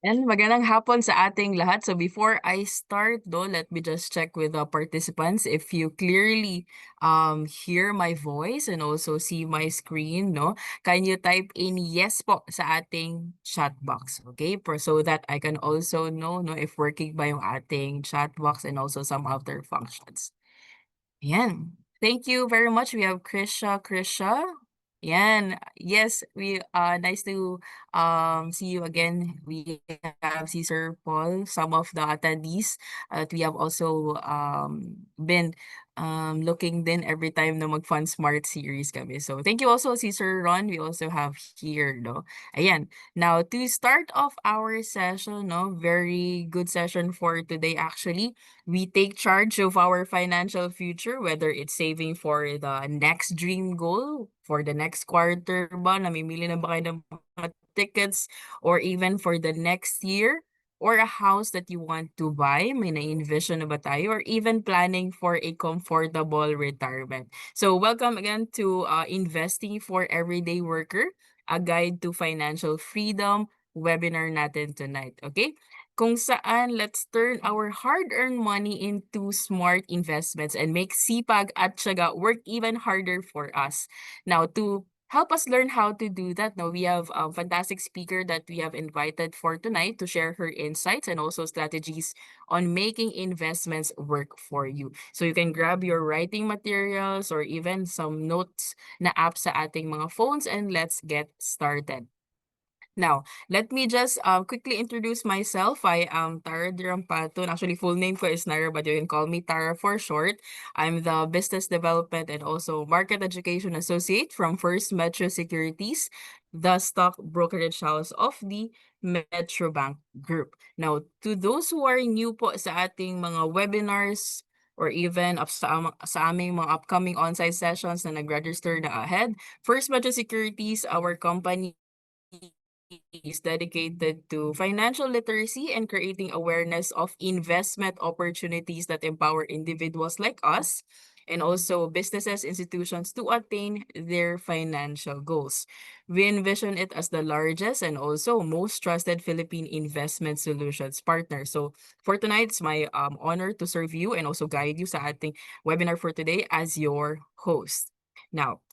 And magandang hapon sa ating lahat. So before I start though, let me just check with the participants if you clearly hear my voice and also see my screen, no? Can you type in yes po sa ating chat box, okay? So that I can also know no if working ba yung ating chat box and also some other functions. Yan. Thank you very much. We have Krisha. Yan. Yes, we nice to see you again. We have si Sir Paul, some of the attendees that we have also been looking din every time na mag-Fun Smart series kami. So thank you also si Sir Ron. We also have here, no. Ayan. Now to start off our session, no, very good session for today actually. We take charge of our financial future, whether it's saving for the next dream goal, for the next quarter ba, namimili na ba kayo ng mga tickets, or even for the next year, or a house that you want to buy, may na-envision na ba tayo, or even planning for a comfortable retirement. So welcome again to Investing for Everyday Worker, a guide to financial freedom webinar natin tonight. Okay? Kung saan let's turn our hard-earned money into smart investments and make sipag at tiyaga work even harder for us. Now, to help us learn how to do that, now we have a fantastic speaker that we have invited for tonight to share her insights and also strategies on making investments work for you. So you can grab your writing materials or even some notes na apps sa ating mga phones and let's get started. Now, let me just quickly introduce myself. I am Tara Dirampatun. Actually, full name ko is Isnaira, but you can call me Tara for short. I'm the Business Development and also Market Education Associate from First Metro Securities, the stock brokerage house of the Metro Bank Group. Now, to those who are new po sa ating mga webinars or even sa aming mga upcoming on-site sessions na nag-register na ahead, First Metro Securities, our company is dedicated to financial literacy and creating awareness of investment opportunities that empower individuals like us and also businesses, institutions to attain their financial goals. We envision it as the largest and also most trusted Philippine investment solutions partner. So for tonight, it's my honor to serve you and also guide you sa ating webinar for today as your host. Now,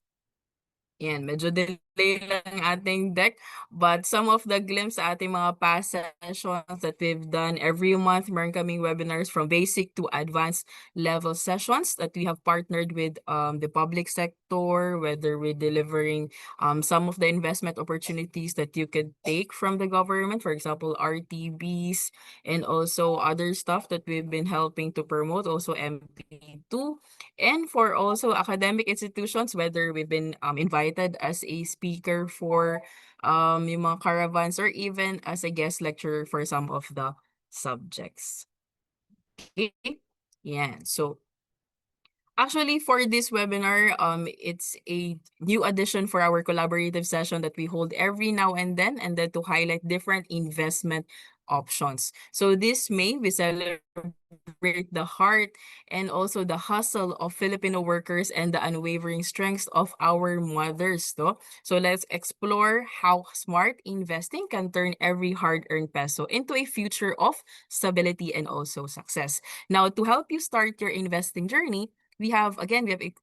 yan, medyo delay lang ating deck. But some of the glimpse sa ating mga past sessions that we've done every month, meron kaming webinars from basic to advanced level sessions that we have partnered with the public sector, whether we're delivering some of the investment opportunities that you could take from the government, for example, RTBs, and also other stuff that we've been helping to promote, also MP2. And for also academic institutions, whether we've been invited as a speaker for yung mga caravans or even as a guest lecturer for some of the subjects. Okay? Yeah. So actually, for this webinar, it's a new addition for our collaborative session that we hold every now and then to highlight different investment options. So this May, we celebrate the heart and also the hustle of Filipino workers and the unwavering strength of our mothers. No? So let's explore how smart investing can turn every hard-earned peso into a future of stability and also success. Now, to help you start your investing journey, we have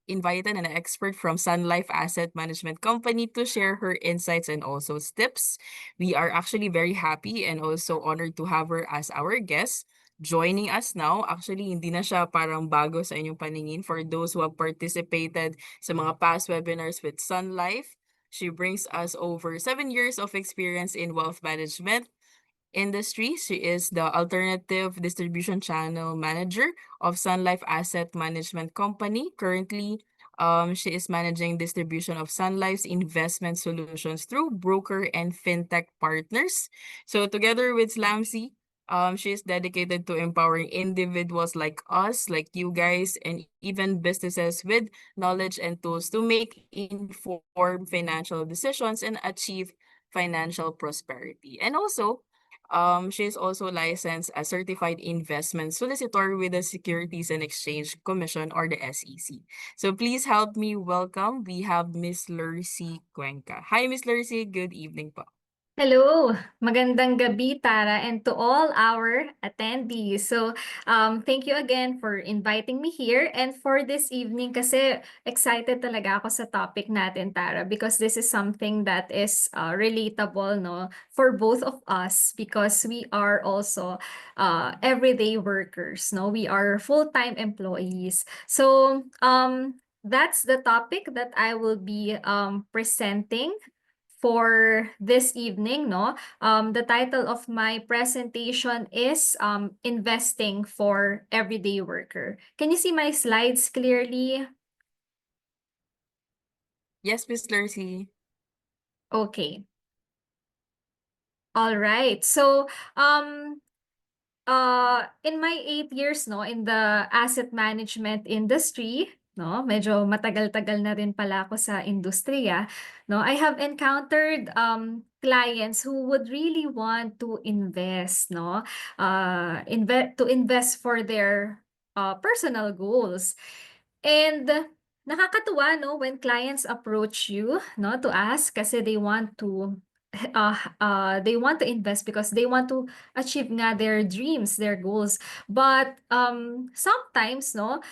invited an expert from Sun Life Asset Management Company to share her insights and also tips. We are actually very happy and also honored to have her as our guest. Joining us now, actually hindi na siya parang bago sa inyong paningin for those who have participated sa mga past webinars with Sun Life. She brings us over 7 years of experience in wealth management industry. She is the alternative distribution channel manager of Sun Life Asset Management Company. Currently, she is managing distribution of Sun Life's investment solutions through broker and fintech partners. So together with SLAMCI, she is dedicated to empowering individuals like us, like you guys, and even businesses with knowledge and tools to make informed financial decisions and achieve financial prosperity. And also, she is also licensed as certified investment solicitor with the Securities and Exchange Commission or the SEC. So please help me welcome. We have Ms. Lercy Cuenca. Hi, Ms. Lercy. Good evening po. Hello, magandang gabi Tara and to all our attendees. Thank you again for inviting me here and for this evening kasi excited talaga ako sa topic natin Tara because this is something that is relatable no for both of us because we are also everyday workers no we are full-time employees. That's the topic that I will be presenting for this evening, no? The title of my presentation is Investing for Everyday Worker. Can you see my slides clearly? Yes, Ms.Lercy. Okay. All right. In my 8 years, no, in the asset management industry, no, medyo matagal-tagal na rin pala ako sa industriya, no, I have encountered clients who would really want to invest, no, to invest for their personal goals. And nakakatuwa, no, when clients approach you, no, to ask kasi they want to invest because they want to achieve nga their dreams, their goals. But sometimes, no,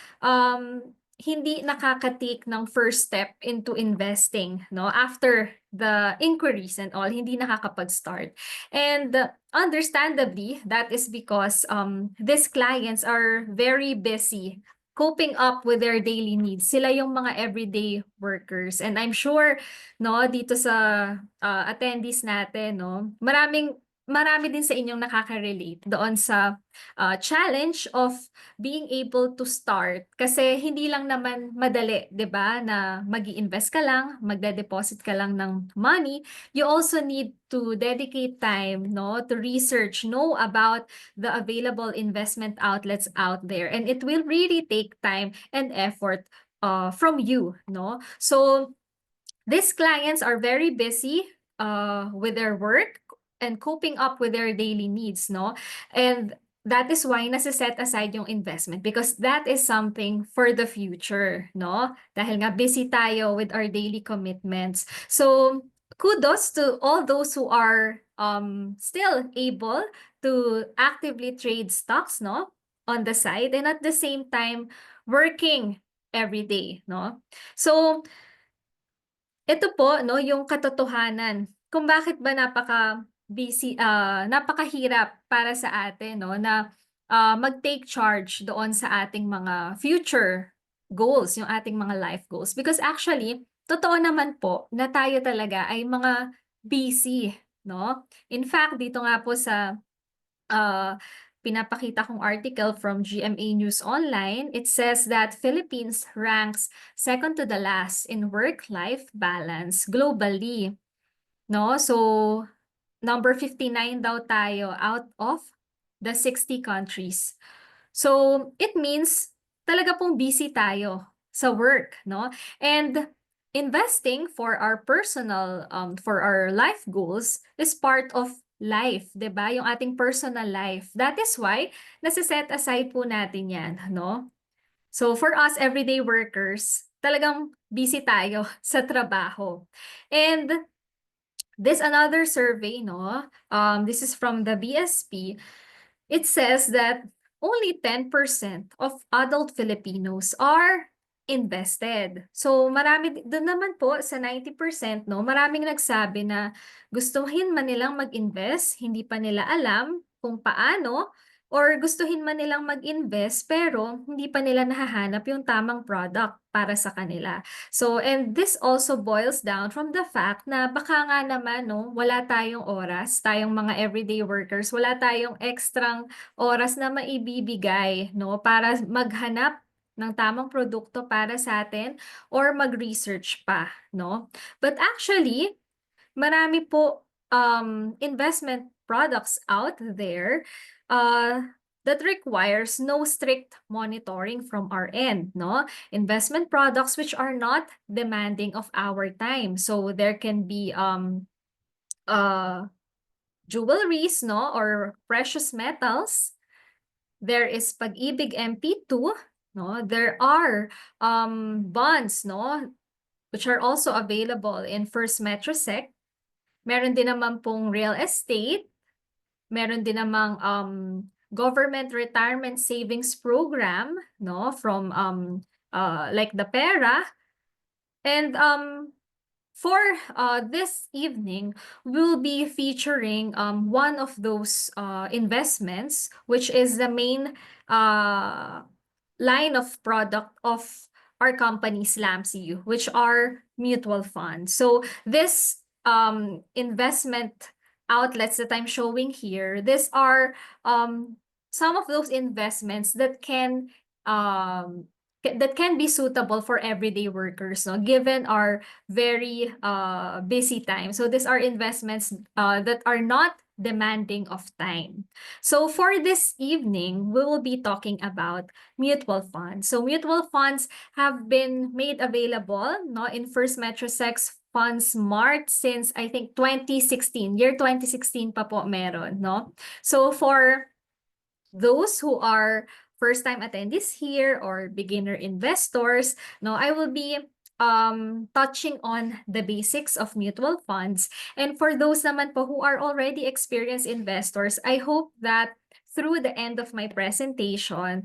hindi nakaka-take ng first step into investing, no? After the inquiries and all, hindi nakakapag-start. And understandably, that is because these clients are very busy coping up with their daily needs. Sila yung mga everyday workers. And I'm sure, no, dito sa attendees natin, no, marami din sa inyong nakaka-relate doon sa challenge of being able to start. Kasi hindi lang naman madali, 'di ba, na mag-i-invest ka lang, magde-deposit ka lang ng money. You also need to dedicate time, no, to research, know about the available investment outlets out there. And it will really take time and effort from you, no? So these clients are very busy with their work and coping up with their daily needs, no? And that is why nasa-set aside yung investment because that is something for the future, no? Dahil nga busy tayo with our daily commitments. So, kudos to all those who are still able to actively trade stocks, no? On the side and at the same time working every day, no? So, ito po 'no, yung katotohanan kung bakit ba napakahirap para sa atin 'no na, mag-take charge doon sa ating mga future goals, yung ating mga life goals. Because actually, totoo naman po na tayo talaga ay mga busy 'no. In fact, dito nga po sa pinapakita kong article from GMA News Online, it says that Philippines ranks second to the last in work-life balance globally. No? So, number 59 daw tayo out of the 60 countries. So, it means talaga pong busy tayo sa work, no? And investing for our personal, for our life goals is part of life, 'di ba? Yung ating personal life. That is why nasa-set aside po natin 'yan, no? So for us everyday workers, talagang busy tayo sa trabaho. And this another survey, no? This is from the BSP. It says that only 10% of adult Filipinos are invested. So marami doon naman po sa 90%, no, maraming nagsabi na gustuhin man nilang mag-invest, hindi pa nila alam kung paano or gustuhin man nilang mag-invest pero hindi pa nila nahahanap yung tamang product para sa kanila. So, and this also boils down from the fact na baka nga naman, no, wala tayong oras, tayong mga everyday workers, wala tayong ekstrang oras na maibibigay, no, para maghanap ng tamang produkto para sa atin or mag-research pa, no? But actually, marami po investment products out there that requires no strict monitoring from our end, no? Investment products which are not demanding of our time. So there can be jewelries, no, or precious metals. There is Pag-ibig MP2, no? There are bonds, no, which are also available in FirstMetroSec. Meron din naman pong real estate, meron din namang government retirement savings program, no, from like the pera. And for this evening, we'll be featuring one of those investments, which is the main line of product of our company, SLAMCI, which are mutual funds. So this investment outlets that I'm showing here, these are some of those investments that can be suitable for everyday workers, no, given our very busy time. So these are investments that are not demanding of time. So for this evening, we will be talking about mutual funds. So mutual funds have been made available, no, in FirstMetroSec's Funds Mart since I think 2016. Year 2016 pa po meron, no? So for those who are first-time attendees here or beginner investors, no, I will be touching on the basics of mutual funds. And for those naman po who are already experienced investors, I hope that through the end of my presentation,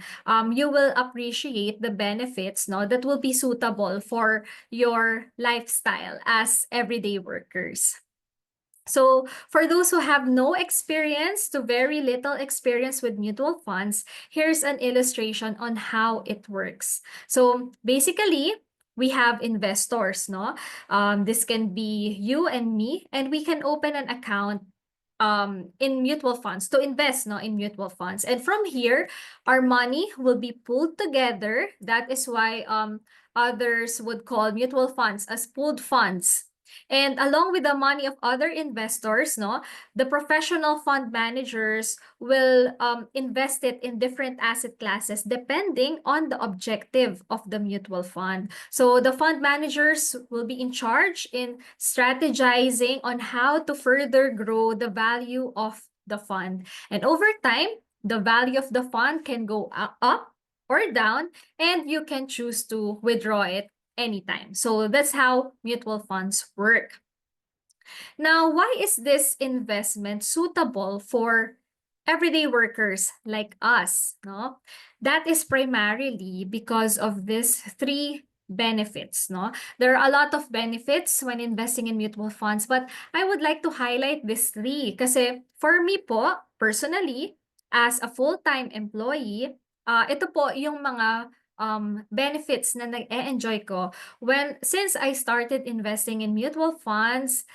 you will appreciate the benefits, no, that will be suitable for your lifestyle as everyday workers. So for those who have no experience to very little experience with mutual funds, here's an illustration on how it works. So basically, we have investors, no? This can be you and me, and we can open an account in mutual funds to invest, no, in mutual funds. And from here, our money will be pooled together. That is why others would call mutual funds as pooled funds. And along with the money of other investors, no, the professional fund managers will invest it in different asset classes depending on the objective of the mutual fund. So the fund managers will be in charge in strategizing on how to further grow the value of the fund. And over time, the value of the fund can go up or down, and you can choose to withdraw it anytime. So that's how mutual funds work. Now, why is this investment suitable for everyday workers like us? No? That is primarily because of these three benefits. No? There are a lot of benefits when investing in mutual funds, but I would like to highlight these three. Kasi for me po, personally, as a full-time employee, ito po yung mga benefits na nag-e-enjoy ko since I started investing in mutual funds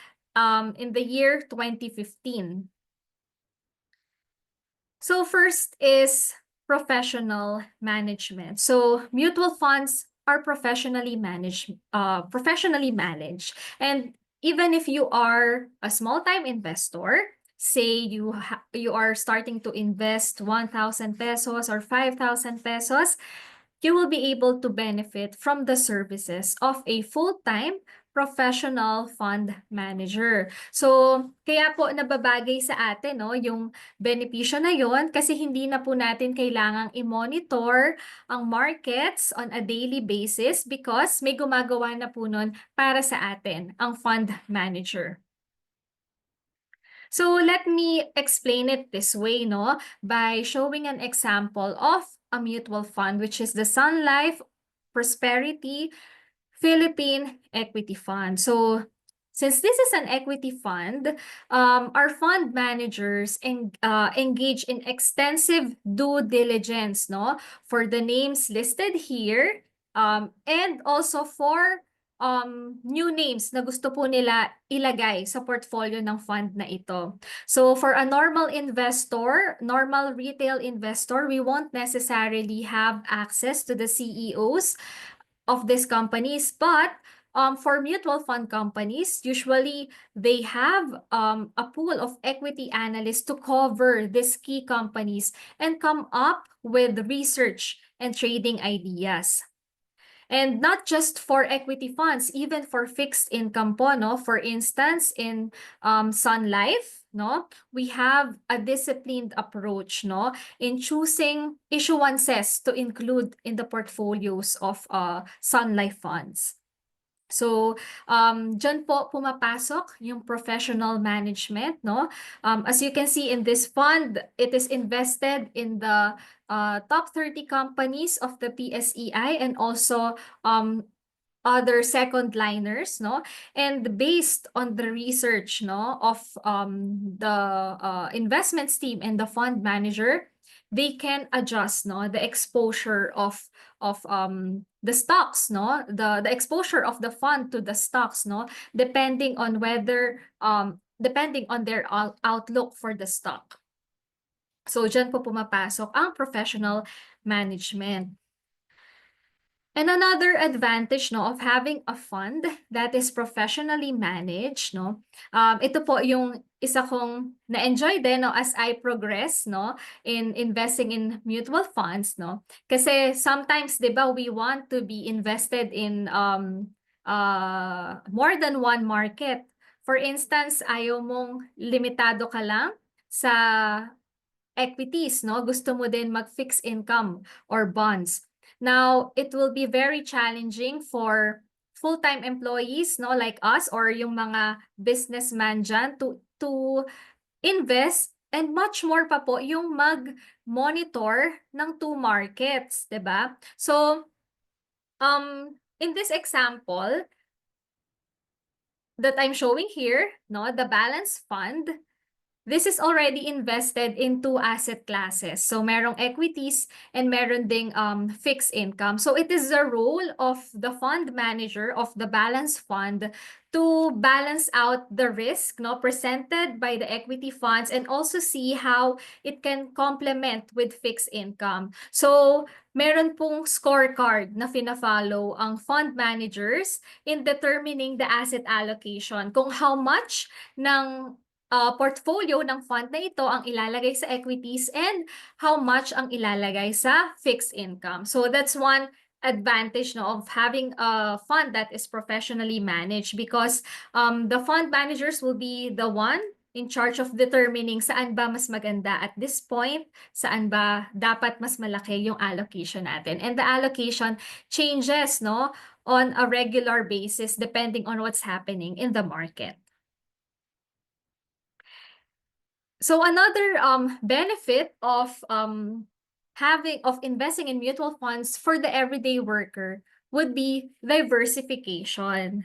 in the year 2015. So first is professional management. So mutual funds are professionally managed. And even if you are a small-time investor, say you are starting to invest 1,000 pesos or 5,000 pesos, you will be able to benefit from the services of a full-time professional fund manager. So, kaya po nababagay sa atin, no, yung benepisyo na yon kasi hindi na po natin kailangang i-monitor ang markets on a daily basis because may gumagawa na po nun para sa atin, ang fund manager. So let me explain it this way, no, by showing an example of a mutual fund, which is the Sun Life Prosperity Philippine Equity Fund. So since this is an equity fund, our fund managers engage in extensive due diligence, no, for the names listed here, and also for new names na gusto po nila ilagay sa portfolio ng fund na ito. So for a normal investor, normal retail investor, we won't necessarily have access to the CEOs of these companies, but for mutual fund companies, usually they have a pool of equity analysts to cover these key companies and come up with research and trading ideas. And not just for equity funds, even for fixed income po, no? For instance, in Sun Life, no, we have a disciplined approach, no, in choosing issuances to include in the portfolios of Sun Life funds. So, dyan po pumapasok yung professional management, no? As you can see in this fund, it is invested in the top 30 companies of the PSEI and also other second liners, no? And based on the research, no, of the investments team and the fund manager, they can adjust, no, the exposure of the stocks, no, the exposure of the fund to the stocks, no, depending on whether depending on their outlook for the stock. So dyan po pumapasok ang professional management. And another advantage, no, of having a fund that is professionally managed, no, ito po yung isa kong na-enjoy din, no, as I progress, no, in investing in mutual funds, no. Kasi sometimes, di ba, we want to be invested in more than one market. For instance, ayaw mong limitado ka lang sa equities, no? Gusto mo din mag-fixed income or bonds. Now, it will be very challenging for full-time employees, no, like us or yung mga businessman dyan to invest and much more pa po yung mag-monitor ng two markets, 'di ba? So, in this example that I'm showing here, no, the balance fund, this is already invested in two asset classes. So merong equities and meron ding fixed income. So it is the role of the fund manager of the balance fund to balance out the risk, no, presented by the equity funds and also see how it can complement with fixed income. So meron pong scorecard na fina-follow ang fund managers in determining the asset allocation, kung how much ng portfolio ng fund na ito ang ilalagay sa equities and how much ang ilalagay sa fixed income. So that's one advantage, no, of having a fund that is professionally managed, because the fund managers will be the one in charge of determining saan ba mas maganda at this point, saan ba dapat mas malaki yung allocation natin. And the allocation changes, no, on a regular basis depending on what's happening in the market. So another benefit of investing in mutual funds for the everyday worker would be diversification.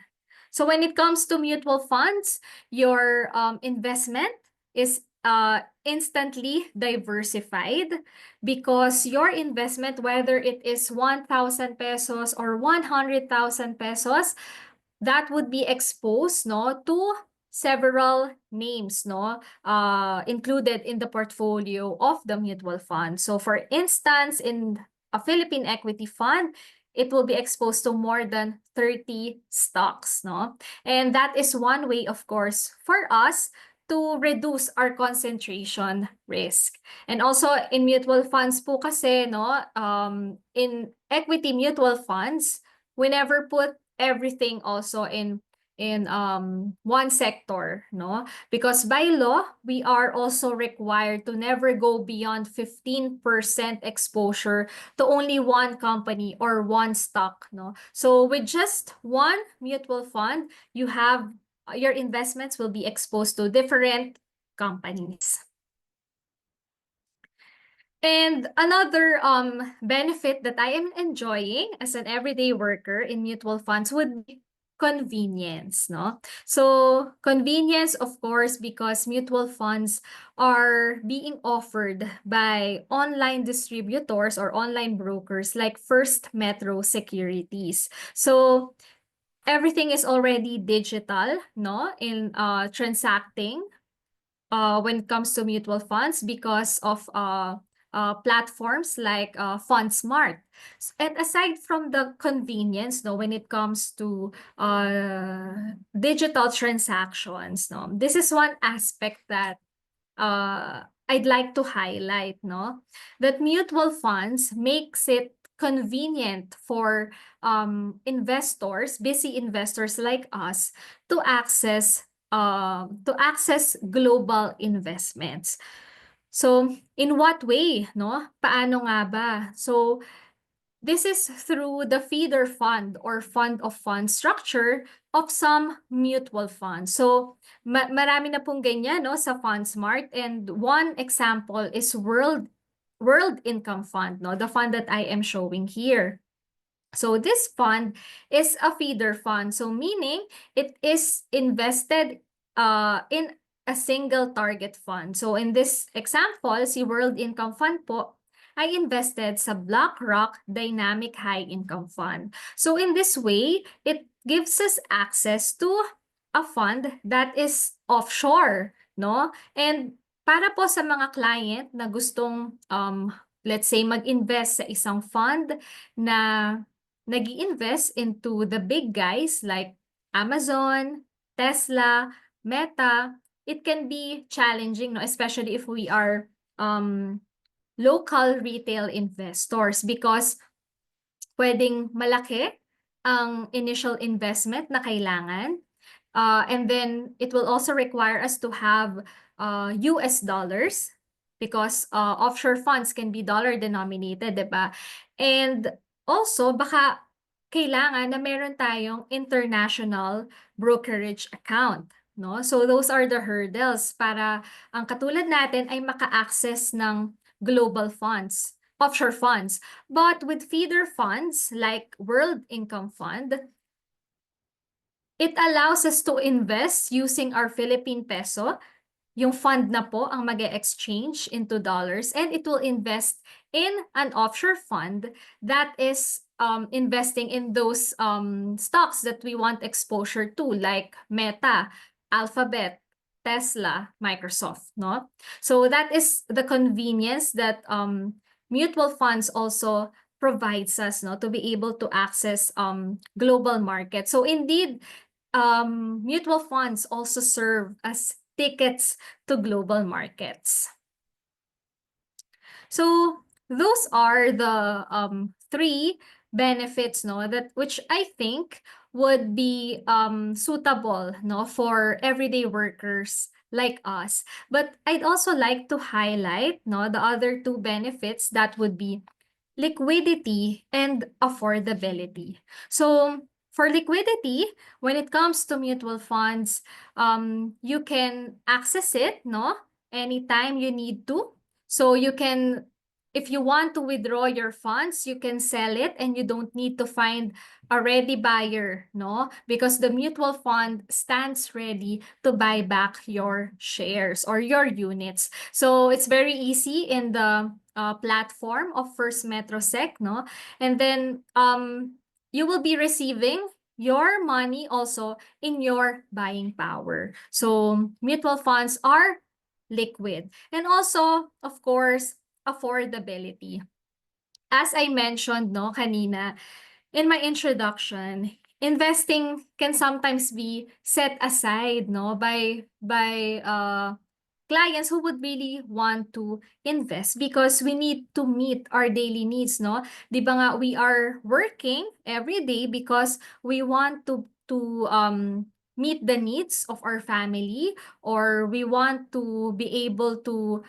So when it comes to mutual funds, your investment is instantly diversified, because your investment, whether it is 1,000 pesos or 100,000 pesos, that would be exposed, no, to several names, no, included in the portfolio of the mutual fund. So for instance, in a Philippine equity fund, it will be exposed to more than 30 stocks, no? And that is one way, of course, for us to reduce our concentration risk. And also in mutual funds po kasi, no, in equity mutual funds, we never put everything also in one sector, no, because by law we are also required to never go beyond 15% exposure to only one company or one stock, no. So with just one mutual fund, you have your investments will be exposed to different companies. And another benefit that I am enjoying as an everyday worker in mutual funds would be convenience, no? So convenience, of course, because mutual funds are being offered by online distributors or online brokers like FirstMetro Securities. So everything is already digital, no, in transacting when it comes to mutual funds, because of platforms like FundSmart. And aside from the convenience, no, when it comes to digital transactions, no, this is one aspect that I'd like to highlight, no, that mutual funds makes it convenient for investors, busy investors like us, to access global investments. So, in what way, no? Paano nga ba? So, this is through the feeder fund or fund of funds structure of some mutual funds. So marami na pong ganyan, no, sa FundSmart, and one example is World Income Fund, no, the fund that I am showing here. So this fund is a feeder fund. So meaning it is invested in a single target fund. So in this example, si World Income Fund po ay invested sa BlackRock Dynamic High Income Fund. So in this way, it gives us access to a fund that is offshore, no? And para po sa mga client na gustong let's say mag-invest sa isang fund na nag-i-invest into the big guys like Amazon, Tesla, Meta, it can be challenging, no? Especially if we are local retail investors, because pwedeng malaki ang initial investment na kailangan. And then it will also require us to have US dollars, because offshore funds can be dollar denominated, diba? And also, baka kailangan na meron tayong international brokerage account, no? So those are the hurdles para ang katulad natin ay maka-access ng global funds, offshore funds. But with feeder funds like World Income Fund, it allows us to invest using our Philippine peso. Yung fund na po ang mag-exchange into dollars, and it will invest in an offshore fund that is investing in those stocks that we want exposure to, like Meta, Alphabet, Tesla, Microsoft, no? So that is the convenience that mutual funds also provides us, no, to be able to access global markets. So indeed, mutual funds also serve as tickets to global markets. So those are the three benefits, no, that which I think would be suitable, no, for everyday workers like us. But I'd also like to highlight, no, the other two benefits, that would be liquidity and affordability. So for liquidity, when it comes to mutual funds, you can access it, no, anytime you need to. So you can, if you want to withdraw your funds, you can sell it and you don't need to find a ready buyer, no, because the mutual fund stands ready to buy back your shares or your units. So it's very easy in the platform of FirstMetroSec, no? And then you will be receiving your money also in your buying power. So mutual funds are liquid. And also, of course, affordability. As I mentioned, no, kanina, in my introduction, investing can sometimes be set aside, no, by clients who would really want to invest, because we need to meet our daily needs, no? Di ba nga, we are working every day because we want to meet the needs of our family, or we want to be able to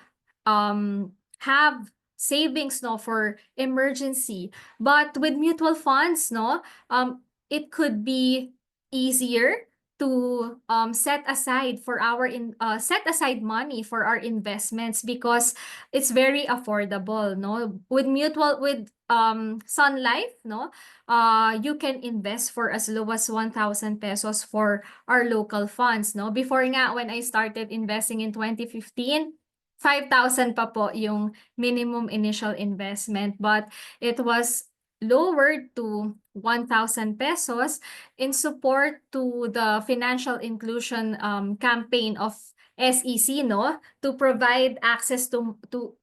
have savings, no, for emergency. But with mutual funds, no, it could be easier to set aside money for our investments, because it's very affordable, no? With Sun Life, no, you can invest for as low as 1,000 pesos for our local funds, no? Before nga, when I started investing in 2015, 5,000 pa po yung minimum initial investment, but it was lowered to 1,000 pesos in support to the financial inclusion campaign of SEC, no, to provide access to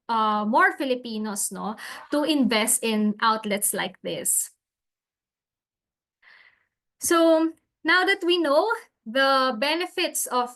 more Filipinos, no, to invest in outlets like this. So now that we know the benefits of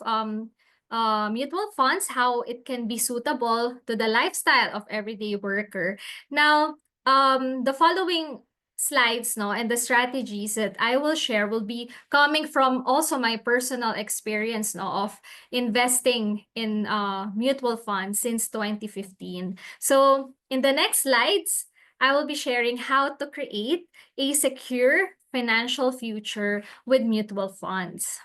mutual funds, how it can be suitable to the lifestyle of everyday worker, now the following slides, no, and the strategies that I will share will be coming from also my personal experience, no, of investing in mutual funds since 2015. So in the next slides, I will be sharing how to create a secure financial future with mutual funds.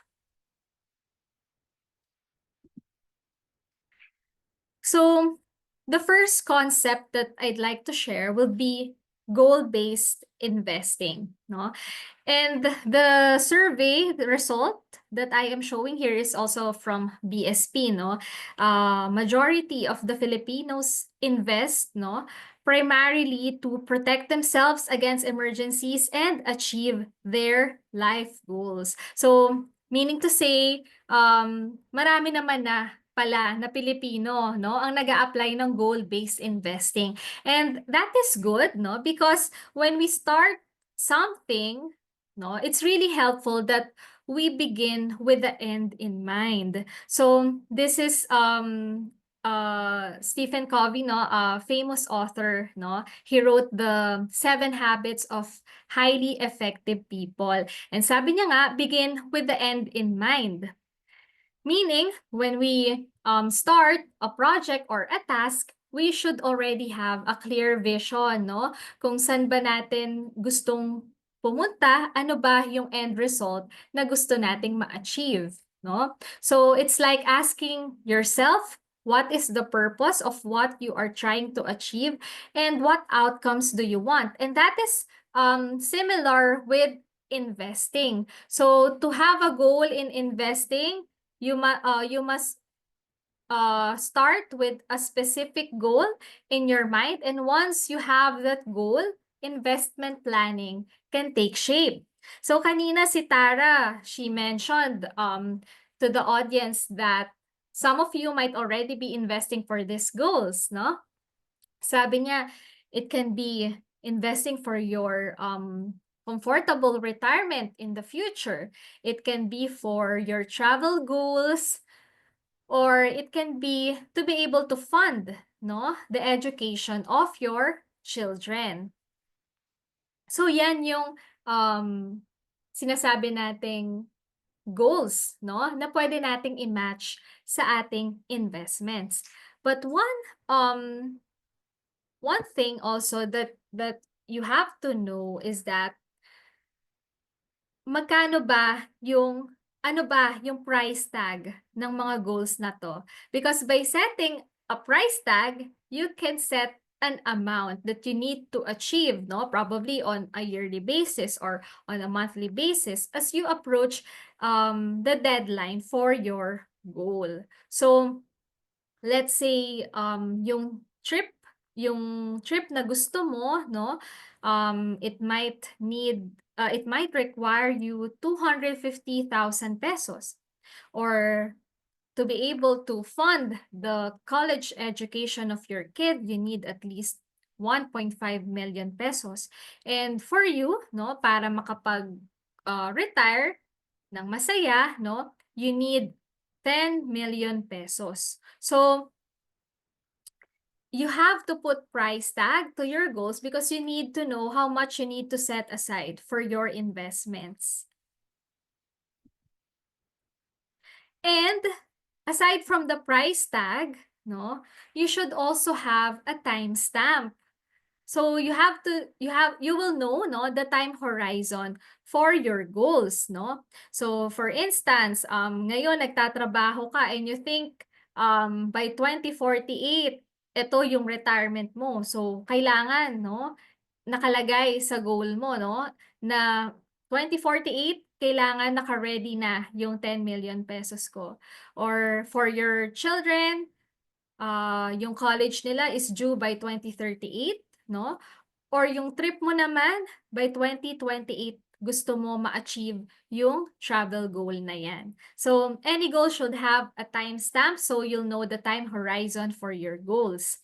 So the first concept that I'd like to share will be goal-based investing, no? And the survey, the result that I am showing here is also from BSP, no? Majority of the Filipinos invest, no, primarily to protect themselves against emergencies and achieve their life goals. So, meaning to say, marami naman na pala na Pilipino, no, ang nag-a-apply ng goal-based investing. And that is good, no, because when we start something, no, it's really helpful that we begin with the end in mind. So this is Stephen Covey, no, a famous author, no. He wrote the 7 Habits of Highly Effective People. And sabi niya nga, begin with the end in mind. Meaning, when we start a project or a task, we should already have a clear vision, no? Kung saan ba natin gustong pumunta, ano ba yung end result na gusto nating ma-achieve, no? So, it's like asking yourself, what is the purpose of what you are trying to achieve and what outcomes do you want? And that is similar with investing. So, to have a goal in investing, you must start with a specific goal in your mind, and once you have that goal, investment planning can take shape. So kanina si Tara, she mentioned to the audience that some of you might already be investing for these goals, no? Sabi niya, it can be investing for your comfortable retirement in the future. It can be for your travel goals, or it can be to be able to fund, no, the education of your children. So yan yung sinasabi nating goals, no, na pwede nating i-match sa ating investments. But one thing also that you have to know is that magkano ba yung ano ba yung price tag ng mga goals na 'to? Because by setting a price tag, you can set an amount that you need to achieve, no? Probably on a yearly basis or on a monthly basis as you approach the deadline for your goal. So, let's say yung trip na gusto mo, no, it might require you 250,000 pesos, or to be able to fund the college education of your kid, you need at least 1.5 million pesos. And for you, no, para makapag retire ng masaya, no, you need 10 million pesos. So you have to put price tag to your goals because you need to know how much you need to set aside for your investments. And aside from the price tag, no, you should also have a timestamp. So you will know, no, the time horizon for your goals, no? So for instance, ngayon nagtatrabaho ka and you think by 2048 ito yung retirement mo. So kailangan, no, nakalagay sa goal mo, no, na 2048 kailangan naka-ready na yung 10 million pesos ko. Or for your children, yung college nila is due by 2038, no? Or yung trip mo naman, by 2028, gusto mo ma-achieve yung travel goal na yan. So, any goal should have a timestamp so you'll know the time horizon for your goals.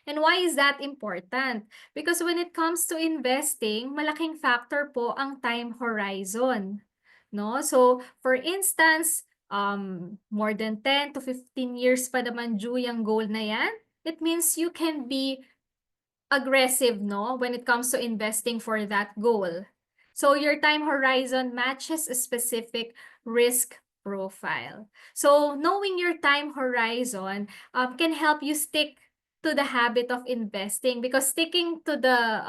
And why is that important? Because when it comes to investing, malaking factor po ang time horizon, no? So, for instance, more than 10 to 15 years pa naman due yung goal na yan, it means you can be aggressive, no, when it comes to investing for that goal. So your time horizon matches a specific risk profile. So knowing your time horizon can help you stick to the habit of investing, because sticking to the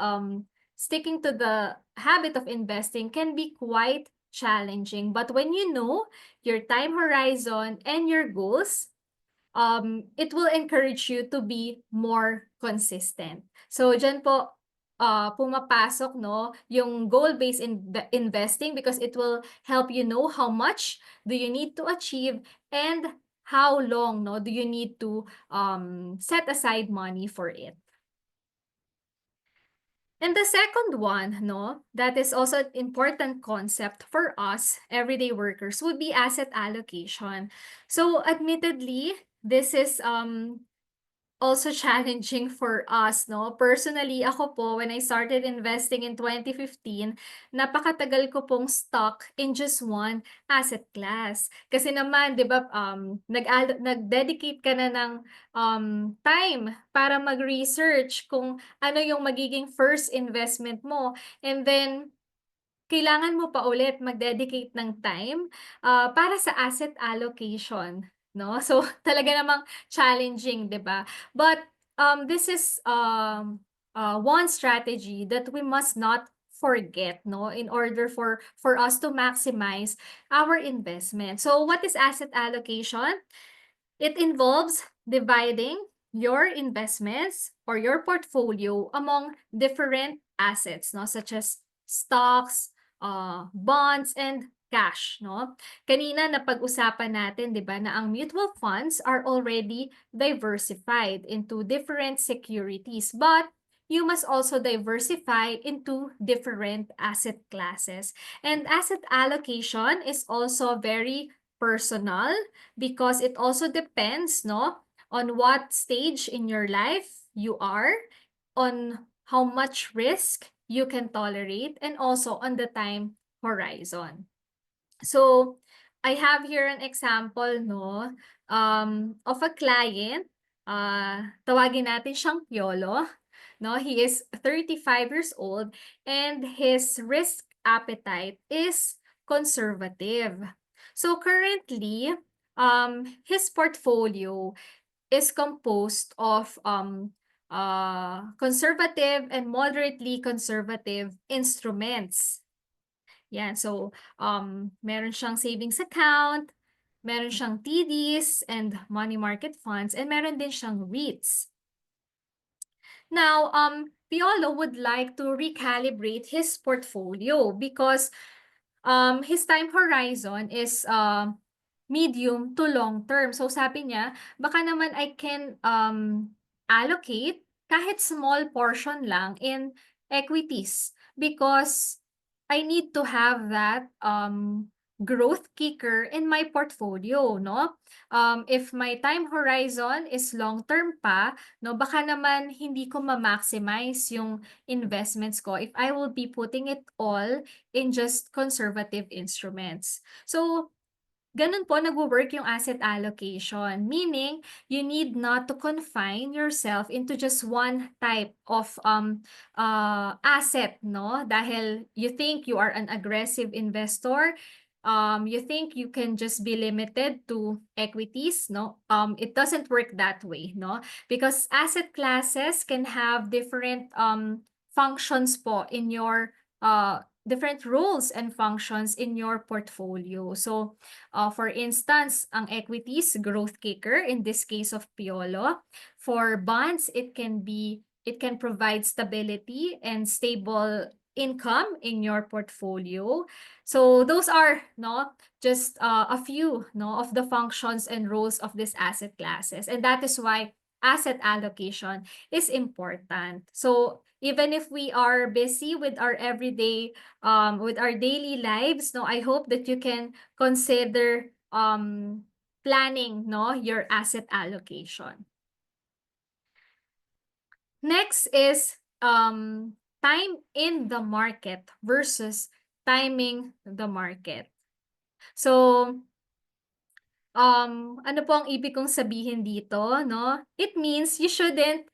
habit of investing can be quite challenging. But when you know your time horizon and your goals, it will encourage you to be more consistent. So dyan po pumapasok no yung goal-based investing, because it will help you know how much do you need to achieve and how long no do you need to set aside money for it. And the second one, no, that is also an important concept for us everyday workers would be asset allocation. So admittedly, this is also challenging for us, no? Personally, ako po, when I started investing in 2015, napakatagal ko pong stuck in just one asset class. Kasi naman, di ba, nag-dedicate ka na ng time para mag-research kung ano yung magiging first investment mo. And then, kailangan mo pa ulit mag-dedicate ng time para sa asset allocation, no? So, talaga namang challenging, 'di ba? But this is one strategy that we must not forget, no, in order for us to maximize our investment. So, what is asset allocation? It involves dividing your investments or your portfolio among different assets, no, such as stocks, bonds, and cash, no? Kanina napag-usapan natin, 'di ba, na ang mutual funds are already diversified into different securities, but you must also diversify into different asset classes. And asset allocation is also very personal, because it also depends, no, on what stage in your life you are, on how much risk you can tolerate, and also on the time horizon. So, I have here an example, no, of a client. Tawagin natin siyang Piolo. No, he is 35 years old and his risk appetite is conservative. So currently, his portfolio is composed of conservative and moderately conservative instruments. Yan, so meron siyang savings account, meron siyang TDs and money market funds, and meron din siyang REITs. Now, Piolo would like to recalibrate his portfolio because his time horizon is medium to long term. So sabi niya, baka naman I can allocate kahit small portion lang in equities, because I need to have that growth kicker in my portfolio, no? If my time horizon is long term pa, no, baka naman hindi ko ma-maximize yung investments ko if I will be putting it all in just conservative instruments. So, ganun po nagwo-work yung asset allocation. Meaning, you need not to confine yourself into just one type of asset, no? Dahil you think you are an aggressive investor, you think you can just be limited to equities, no? It doesn't work that way, no? Because asset classes can have different functions po in your different roles and functions in your portfolio. So, for instance, ang equities, growth kicker, in this case of Piolo. For bonds, it can provide stability and stable income in your portfolio. So those are just a few of the functions and roles of these asset classes, and that is why asset allocation is important. So even if we are busy with our everyday with our daily lives, I hope that you can consider planning your asset allocation. Next is time in the market versus timing the market. So ano po ang ibig kong sabihin dito, no? It means you shouldn't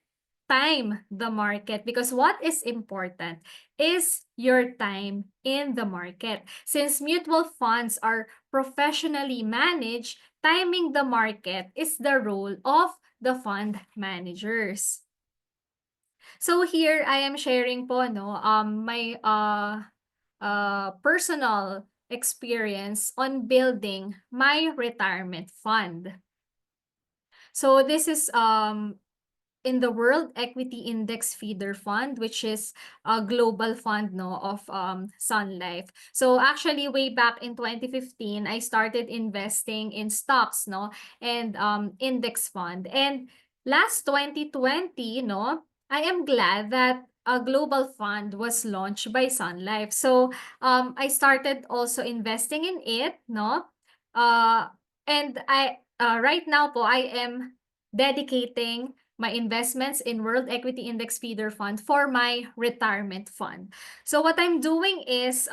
time the market, because what is important is your time in the market. Since mutual funds are professionally managed, timing the market is the role of the fund managers. So here I am sharing po my personal experience on building my retirement fund. So this is in the World Equity Index Feeder Fund, which is a global fund of Sun Life. So actually, way back in 2015, I started investing in stocks and index fund. And last 2020, I am glad that a global fund was launched by Sun Life. So I started also investing in it, and right now po I am dedicating my investments in World Equity Index Feeder Fund for my retirement fund. So what I'm doing is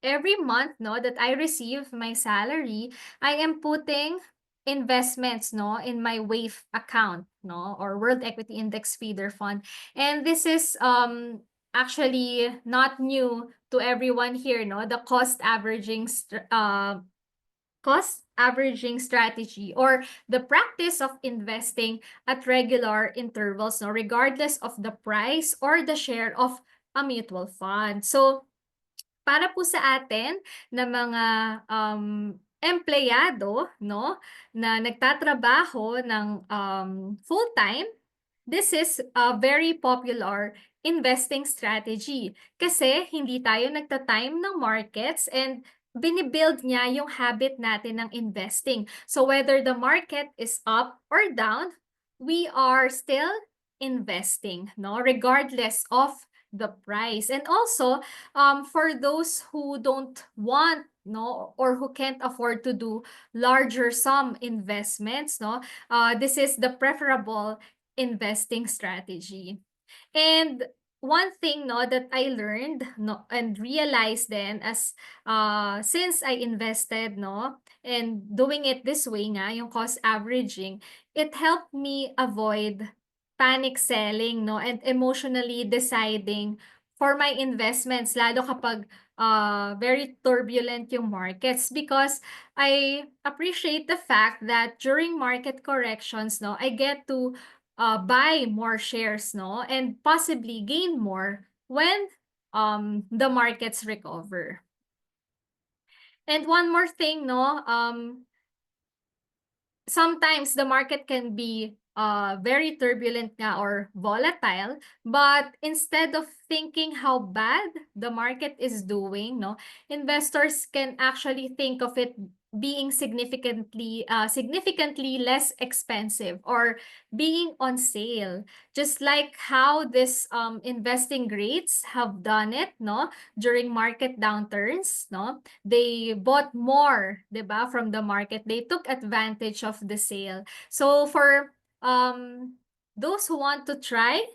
every month that I receive my salary, I am putting investments in my WAVE account or World Equity Index Feeder Fund. And this is actually not new to everyone here, the cost averaging strategy, or the practice of investing at regular intervals, regardless of the price or the share of a mutual fund. So para po sa atin na mga empleyado na nagtatrabaho ng full-time, this is a very popular investing strategy kasi hindi tayo nagta-time ng markets, and binibuild niya yung habit natin ng investing. So whether the market is up or down, we are still investing, regardless of the price. And also, for those who don't want or who can't afford to do larger sum investments, this is the preferable investing strategy. And one thing that I learned and realized then, as since I invested and doing it this way yung cost averaging, it helped me avoid panic selling and emotionally deciding for my investments, lalo kapag very turbulent yung markets, because I appreciate the fact that during market corrections I get to buy more shares and possibly gain more when the markets recover. And one more thing, sometimes the market can be very turbulent or volatile, but instead of thinking how bad the market is doing, investors can actually think of it being significantly less expensive, or being on sale, just like how this investing greats have done it during market downturns. They bought more, diba, from the market. They took advantage of the sale. So for those who want to try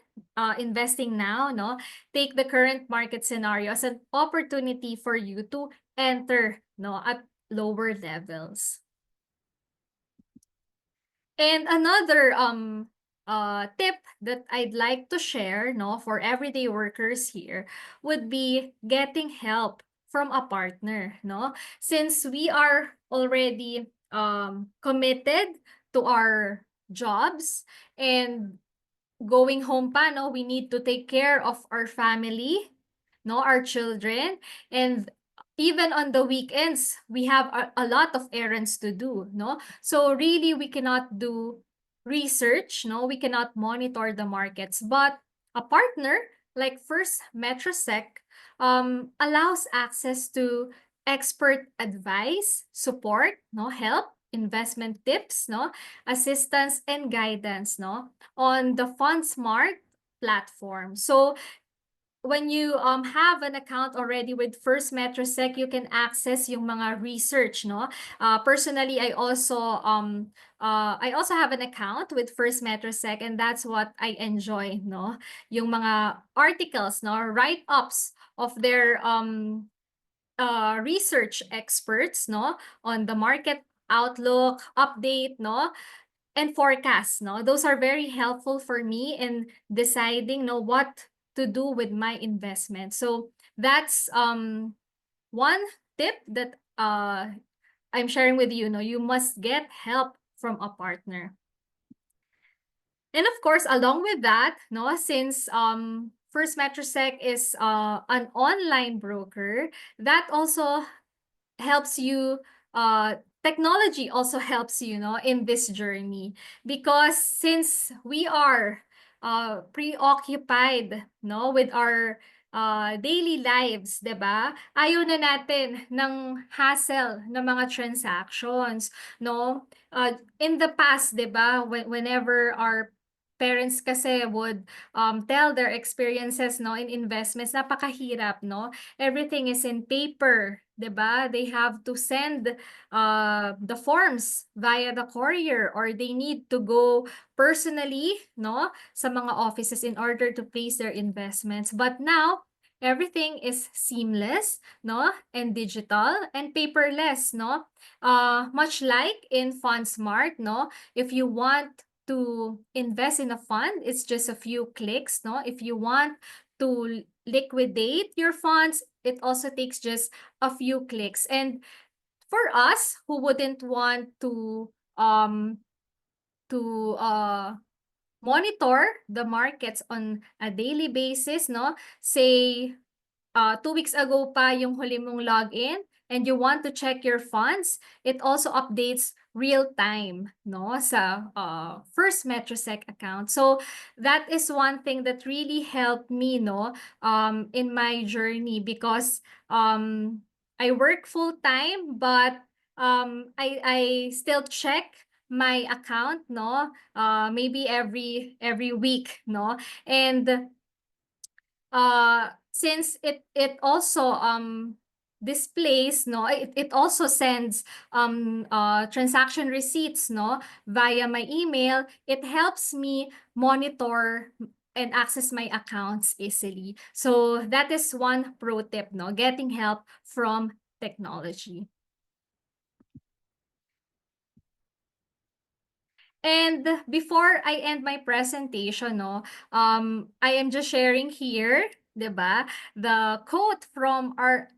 investing now, take the current market scenario as an opportunity for you to enter at lower levels. And another tip that I'd like to share for everyday workers here would be getting help from a partner. Since we are already committed to our jobs, and going home pa, we need to take care of our family, our children, and even on the weekends, we have a lot of errands to do, So really, we cannot do research, we cannot monitor the markets. But a partner like FirstMetroSec allows access to expert advice, support, help, investment tips, assistance, and guidance, on the FundSmart platform. So when you have an account already with FirstMetroSec, you can access yung mga research, personally, I also have an account with FirstMetroSec, and that's what I enjoy, yung mga articles, write-ups of their research experts, on the market outlook, update, and forecast. Those are very helpful for me in deciding what to do with my investment. So that's one tip that I'm sharing with you, no, you must get help from a partner. And of course, along with that, no, since FirstMetroSec is an online broker, that also helps you, technology also helps you, no, in this journey. Because since we are preoccupied, no, with our daily lives, 'di ba? Ayaw na natin ng hassle ng mga transactions, no? In the past, 'di ba, whenever our parents kasi would tell their experiences, no, in investments, napakahirap, no? Everything is in paper, 'di ba? They have to send the forms via the courier, or they need to go personally, no, sa mga offices in order to place their investments. But now, everything is seamless, no, and digital and paperless, no. Much like in FundSmart, no, if you want to invest in a fund, it's just a few clicks, no. If you want to liquidate your funds, it also takes just a few clicks. And for us who wouldn't want um to monitor the markets on a daily basis, no, say 2 weeks ago pa yung huli mong login and you want to check your funds, it also updates real time, no, sa FirstMetroSec account. So that is one thing that really helped me, no, in my journey, because I work full time, but I still check my account, no, maybe every week, no. And since it also displays, no, it also sends transaction receipts, no, via my email, it helps me monitor and access my accounts easily. So that is one pro tip, no, getting help from technology. And before I end my presentation, no, I am just sharing here, 'di ba, the quote from our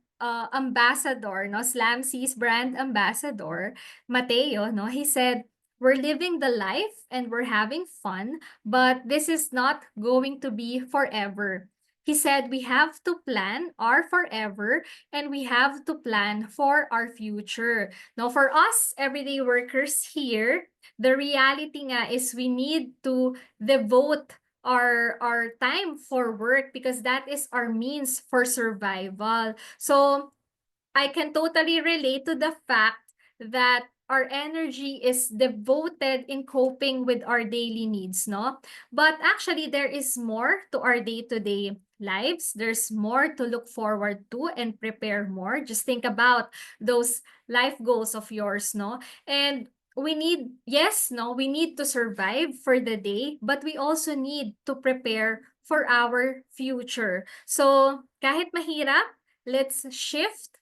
ambassador, no, SLAMCI's brand ambassador, Mateo, no. He said, "We're living the life and we're having fun, but this is not going to be forever." He said, "We have to plan our forever and we have to plan for our future." Now, for us everyday workers here, the reality nga is we need to devote our time for work, because that is our means for survival. So I can totally relate to the fact that our energy is devoted in coping with our daily needs, no? But actually, there is more to our day-to-day lives. There's more to look forward to and prepare more. Just think about those life goals of yours, no? And we need, yes, no, we need to survive for the day, but we also need to prepare for our future. So kahit mahirap, let's shift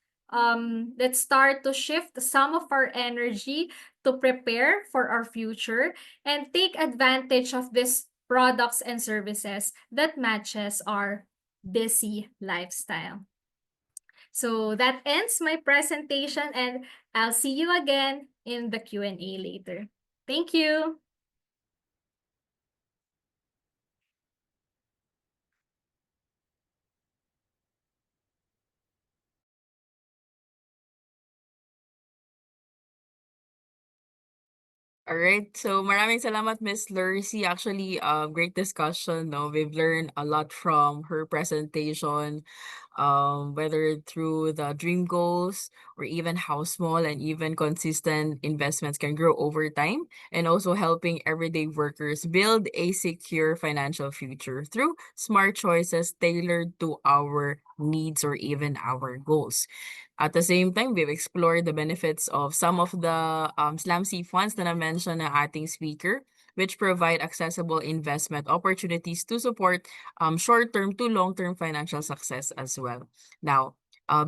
let's start to shift some of our energy to prepare for our future and take advantage of these products and services that matches our busy lifestyle. So that ends my presentation, and I'll see you again in the Q&A later. Thank you. All right. So maraming salamat, Ms.Lercy. Actually, great discussion. No, we've learned a lot from her presentation, whether through the dream goals or even how small and even consistent investments can grow over time, and also helping everyday workers build a secure financial future through smart choices tailored to our needs or even our goals. At the same time, we've explored the benefits of some of the SLAMCI funds that I mentioned na ating speaker, which provide accessible investment opportunities to support short-term to long-term financial success as well. Now,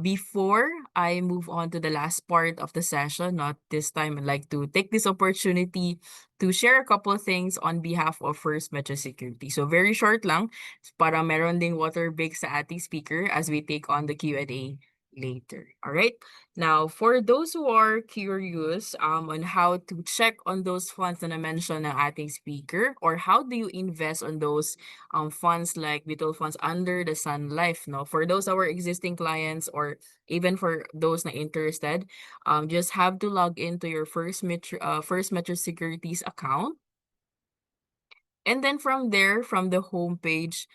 before I move on to the last part of the session, not this time, I'd like to take this opportunity to share a couple of things on behalf of First Metro Security. So very short lang, para meron ding water break sa ating speaker as we take on the Q&A later. All right. Now, for those who are curious on how to check on those funds na na-mention ng ating speaker, or how do you invest on those funds like mutual funds under the Sun Life, no? For those our existing clients, or even for those na interested, just have to log into your First Metro Securities account. And then from there, from the homepage,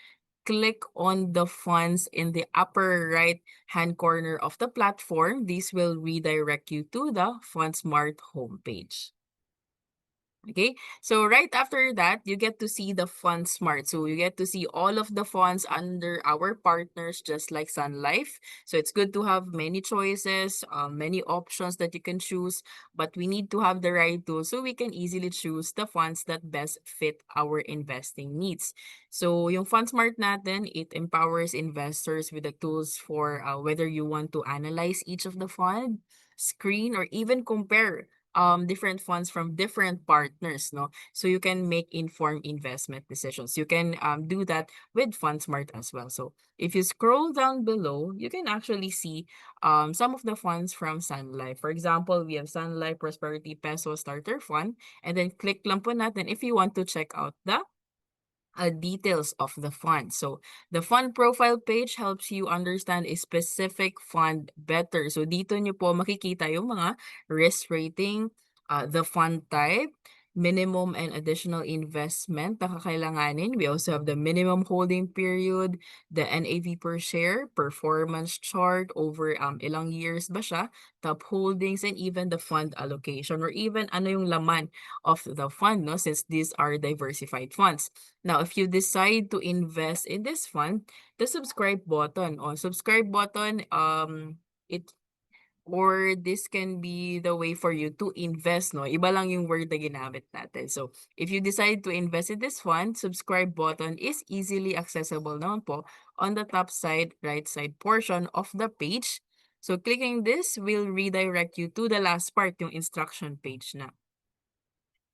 click on the funds in the upper right hand corner of the platform. This will redirect you to the FundSmart homepage. Okay, so right after that, you get to see the Fund Smart. So you get to see all of the funds under our partners, just like Sun Life. So it's good to have many choices, many options that you can choose, but we need to have the right tools so we can easily choose the funds that best fit our investing needs. So yung Fund Smart natin, it empowers investors with the tools for whether you want to analyze each of the fund, screen, or even compare different funds from different partners, no? So you can make informed investment decisions. You can do that with FundSmart as well. So if you scroll down below, you can actually see some of the funds from Sun Life. For example, we have Sun Life Prosperity Peso Starter Fund, and then click lang po natin if you want to check out the details of the fund. So the fund profile page helps you understand a specific fund better. So dito nyo po makikita yung mga risk rating, the fund type, minimum and additional investment na kakailanganin. We also have the minimum holding period, the NAV per share, performance chart over ilang years ba siya, top holdings, and even the fund allocation, or even ano yung laman of the fund, no? Since these are diversified funds. Now, if you decide to invest in this fund, the subscribe button, it or this can be the way for you to invest, no? Iba lang yung word na ginamit natin. So, if you decide to invest in this fund, subscribe button is easily accessible naman po on the top side, right side portion of the page. So, clicking this will redirect you to the last part, yung instruction page na.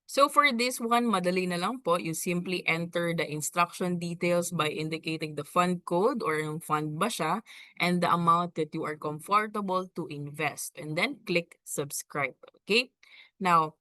So for this one, madali na lang po. You simply enter the instruction details by indicating the fund code or yung fund ba siya, and the amount that you are comfortable to invest. And then click subscribe. Okay? Now,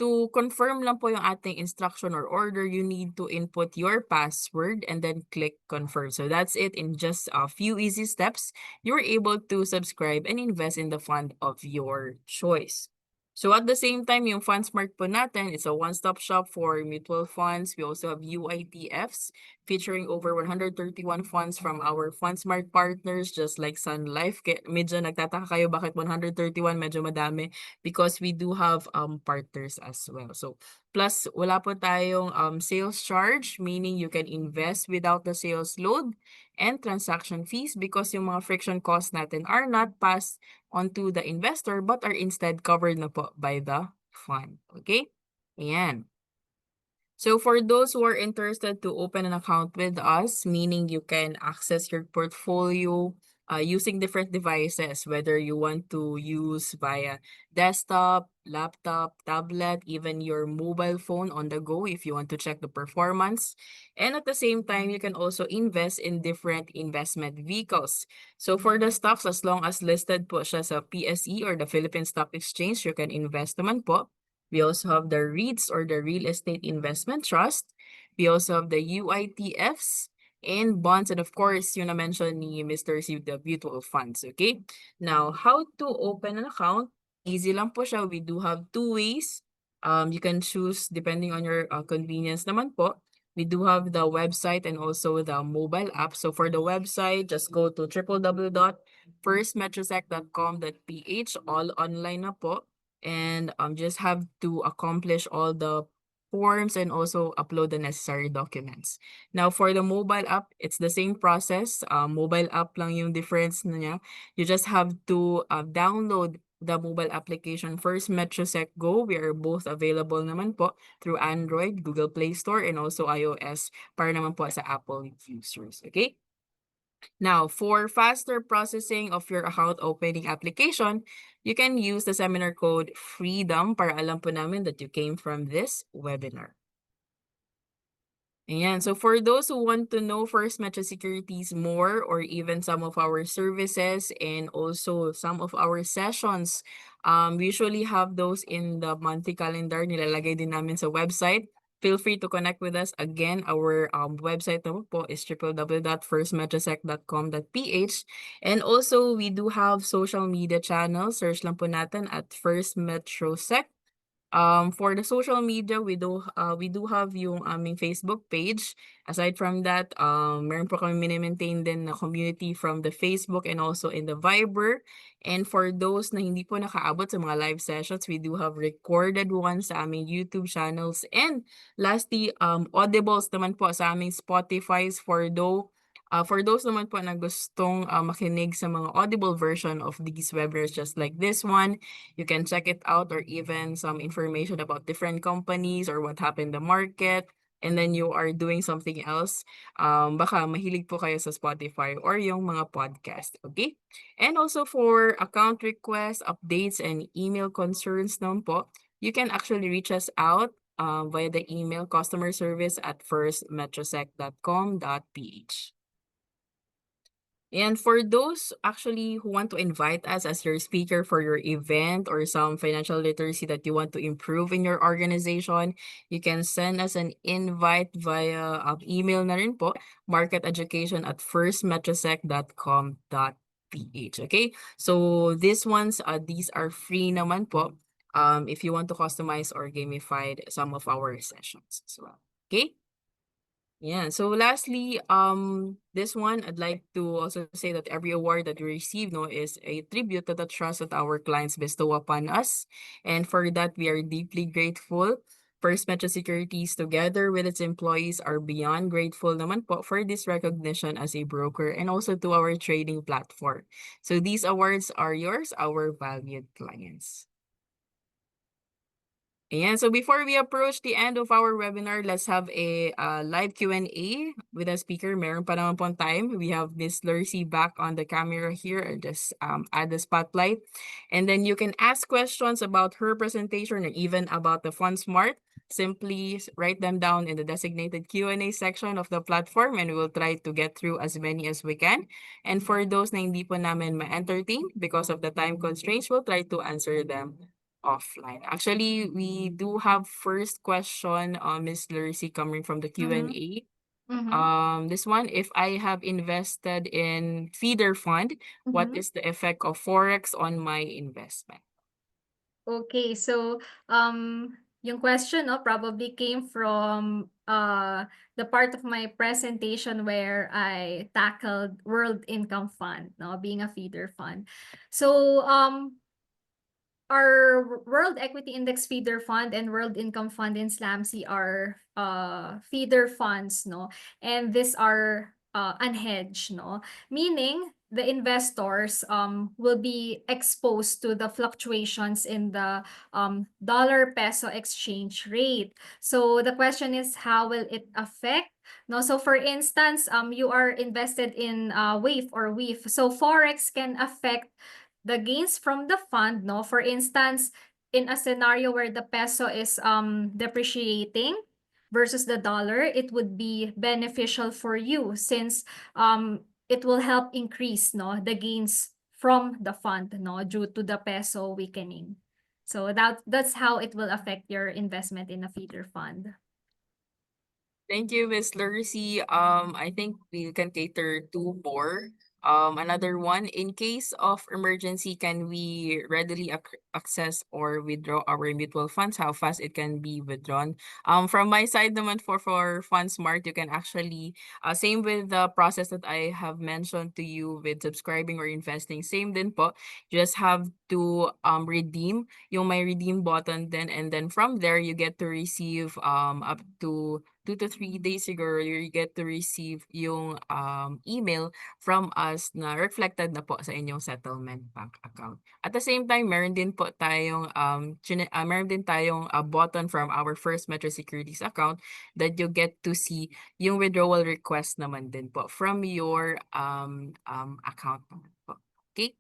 to confirm lang po yung ating instruction or order, you need to input your password and then click confirm. So that's it. In just a few easy steps, you're able to subscribe and invest in the fund of your choice. So at the same time, yung FundSmart po natin, it's a one-stop shop for mutual funds. We also have UITFs featuring over 131 funds from our FundSmart partners, just like Sun Life. Medyo nagtataka kayo bakit 131, medyo madami, because we do have partners as well. So plus wala po tayong sales charge, meaning you can invest without the sales load and transaction fees, because yung mga friction costs natin are not passed onto the investor but are instead covered na po by the fund. Okay? Ayan. So for those who are interested to open an account with us, meaning you can access your portfolio using different devices, whether you want to use via desktop, laptop, tablet, even your mobile phone on the go if you want to check the performance. And at the same time, you can also invest in different investment vehicles. So for the stocks, as long as listed po siya sa PSE or the Philippine Stock Exchange, you can invest naman po. We also have the REITs or the Real Estate Investment Trust. We also have the UITFs and bonds, and of course, yung na-mention ni Mr. C, the mutual funds, okay? Now, how to open an account? Easy lang po siya. We do have two ways. You can choose depending on your convenience naman po. We do have the website and also the mobile app. So for the website, just go to www.firstmetrosec.com.ph, all online na po. And just have to accomplish all the forms and also upload the necessary documents. Now, for the mobile app, it's the same process. Mobile app lang yung difference niya. You just have to download the mobile application First MetroSec Go. We are both available naman po through Android, Google Play Store, and also iOS para naman po sa Apple users. Okay? Now, for faster processing of your account opening application, you can use the seminar code FREEDOM para alam po namin that you came from this webinar. Ayan. So for those who want to know First Metro Securities more or even some of our services and also some of our sessions, we usually have those in the monthly calendar. Nilalagay din namin sa website. Feel free to connect with us. Again, our website naman po is www.firstmetrosec.com.ph. And also, we do have social media channels. Search lang po natin at First MetroSec. For the social media, we do have yung aming Facebook page. Aside from that, meron po kami mini-maintain din na community from the Facebook and also in the Viber. And for those na hindi po nakaabot sa mga live sessions, we do have recorded ones sa aming YouTube channels. And lastly, audibles naman po sa aming Spotify's for those naman po na gustong makinig sa mga audible version of these webinars just like this one. You can check it out or even some information about different companies or what happened in the market. And then you are doing something else. Baka mahilig po kayo sa Spotify or yung mga podcast. Okay? And also for account requests, updates, and email concerns naman po, you can actually reach us out via the email customer service at firstmetrosec.com.ph. And for those actually who want to invite us as your speaker for your event or some financial literacy that you want to improve in your organization, you can send us an invite via email na rin po, marketeducation@firstmetrosec.com.ph. Okay? So these are free naman po if you want to customize or gamify some of our sessions as well. Okay? Yeah. So lastly, this one I'd like to also say that every award that we receive, no, is a tribute to the trust that our clients bestow upon us, and for that we are deeply grateful. First Metro Securities, together with its employees, are beyond grateful naman po for this recognition as a broker and also to our trading platform. So these awards are yours, our valued clients. Ayan, so before we approach the end of our webinar, let's have a live Q&A with a speaker. Meron pa naman pong time. We have Ms.Lercy back on the camera here. I'll just add the spotlight. And then you can ask questions about her presentation or even about the FundSmart. Simply write them down in the designated Q&A section of the platform and we will try to get through as many as we can. And for those na hindi po namin ma-entertain because of the time constraints, we'll try to answer them offline. Actually, we do have first question, Ms. Lercy, coming from the Mhm. Q&A. Mhm. This one, if I have invested in feeder fund, what Mhm. is the effect of Forex on my investment? Okay, so yung question no probably came from the part of my presentation where I tackled World Income Fund, no, being a feeder fund. So our World Equity Index Feeder Fund and World Income Fund in SLAMCI are feeder funds, no? And these are unhedged, no? Meaning the investors will be exposed to the fluctuations in the dollar peso exchange rate. So the question is, how will it affect? No, so for instance, you are invested in WAVE or WEAF. So Forex can affect the gains from the fund, no? For instance, in a scenario where the peso is depreciating versus the dollar, it would be beneficial for you since it will help increase, no, the gains from the fund, no, due to the peso weakening. So that's how it will affect your investment in a feeder fund. Thank you, Ms. Lercy. I think we can cater two more. Another one, in case of emergency, can we readily access or withdraw our mutual funds? How fast it can be withdrawn? From my side naman for FundSmart, you can actually, same with the process that I have mentioned to you with subscribing or investing, same din po. You just have to redeem yung may redeem button then, and then from there, you get to receive up to 2 to 3 days ago, you get to receive yung email from us na reflected na po sa inyong settlement bank account. At the same time, meron din po tayong button from our First Metro Securities account that you get to see yung withdrawal request naman din po from your account naman po. Okay?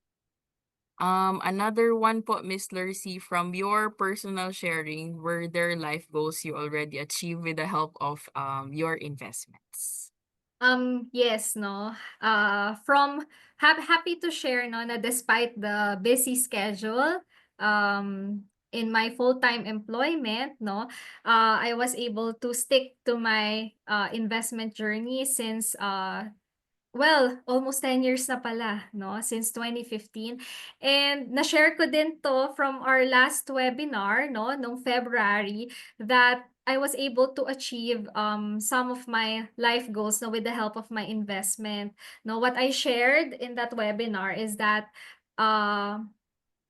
Another one po, Miss Lercy, from your personal sharing, were there life goals you already achieved with the help of your investments? Yes, no. From happy to share, no, na despite the busy schedule, in my full-time employment, no, I was able to stick to my investment journey since well, almost 10 years na pala, no, since 2015. And na-share ko din 'to from our last webinar, no, nung February, that I was able to achieve some of my life goals, no, with the help of my investment. No, what I shared in that webinar is that uh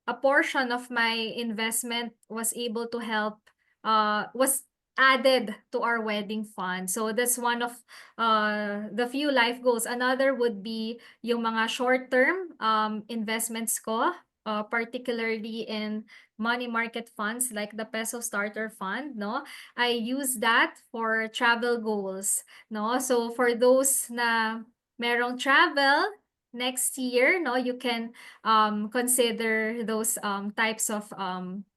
a portion of my investment was able to help was added to our wedding fund. So that's one of the few life goals. Another would be yung mga short-term investments ko, particularly in money market funds like the Peso Starter Fund, no? I use that for travel goals, no? So for those na merong travel next year, no, you can consider those types of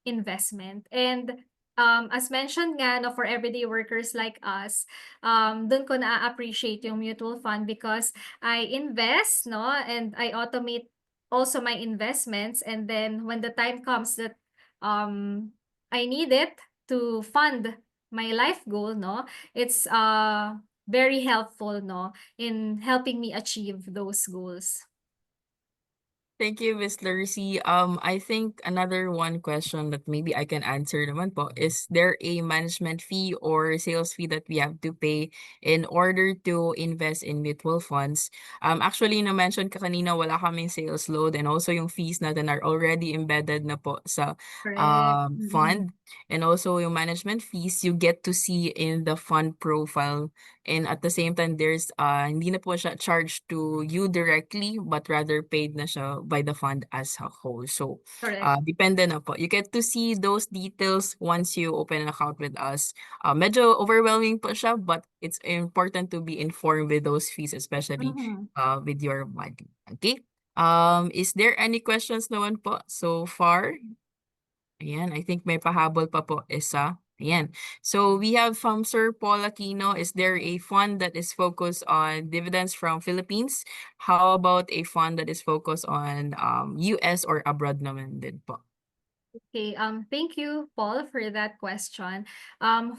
investment. And as mentioned nga, no, for everyday workers like us, dun ko na-appreciate yung mutual fund because I invest, no, and I automate also my investments. And then when the time comes that I need it to fund my life goal, no, it's very helpful, no, in helping me achieve those goals. Thank you, Ms. Lercy. I think another one question that maybe I can answer naman po, is there a management fee or sales fee that we have to pay in order to invest in mutual funds? Actually, na-mention ka kanina, wala kaming sales load, and also yung fees natin are already embedded na po sa Correct. fund. And also yung management fees, you get to see in the fund profile. And at the same time, there's hindi na po siya charged to you directly, but rather paid na siya by the fund as a whole. So, Correct. depende na po. You get to see those details once you open an account with us. Medyo overwhelming po siya, but it's important to be informed with those fees, especially Mhm. with your money. Okay? Is there any questions naman po so far? Ayan, I think may pahabol pa po isa. Ayan. So we have from Sir Paul Aquino, is there a fund that is focused on dividends from Philippines? How about a fund that is focused on US or abroad naman din po? Okay, thank you, Paul, for that question.